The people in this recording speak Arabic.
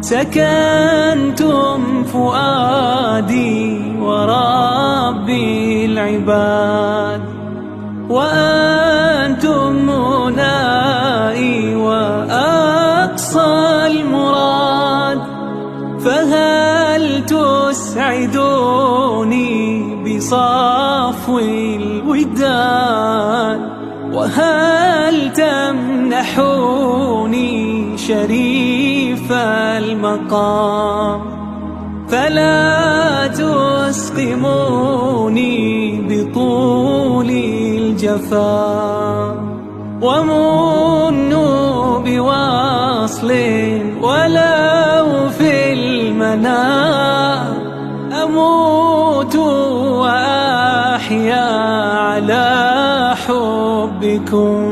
سكنتم فؤادي وربي العباد، وأنتم منائي وأقصى المراد. فهل تسعدوني بصفو الوداد، وهل تمنحوني شريف المقام؟ فلا تسقموني بطول الجفا، ومنوا بوصل ولو في المنام. أموت وأحيا على حبكم.